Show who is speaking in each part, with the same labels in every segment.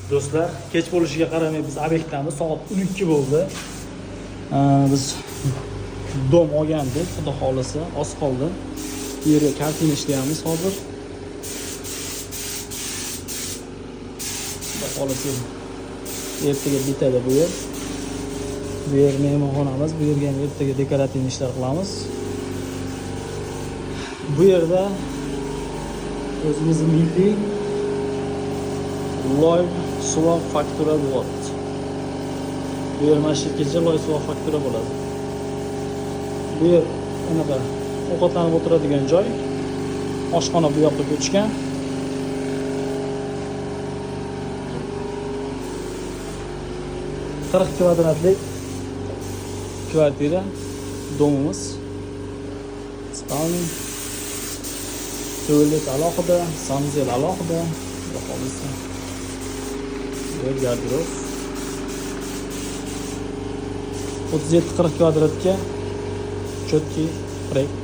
Speaker 1: Do'stlar, kech bo'lishiga qaramay biz obyektdamiz. Soat 12 bo'ldi. Biz dom olgandik, xudo xolasa, oz qoldi. Bu yerga kartina ishlayapmiz hozir. Xudo xolasa ertaga bitadi bu yer. Bu yer mehmonxonamiz. Bu yerga ham ertaga dekorativ ishlar qilamiz. Bu yerda o'zimizning milliy loy suvoq faktura bo'ladi. Bu yer mana shu kecha loy suvoq faktura bo'ladi. Bu yer anaqa ovqatlanib o'tiradigan joy. Oshxona bu yoqqa ko'chgan. Qirq kvadratlik kvartira, domimiz. Spalni, tualet alohida, sanzel alohida, xohlasa. Bu garderob. 37-40 kvadratga chotki proyekt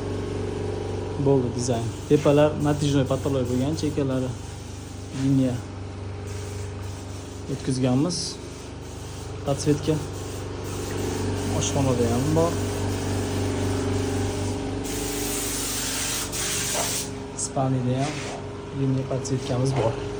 Speaker 1: bo'ldi dizayn. Tepalar natijnoy patoloy bo'lgan, chekalari liniya o'tkazganmiz. Podsvetka oshxonada ham bor. Spalnida ham liniya podsvetkamiz bor.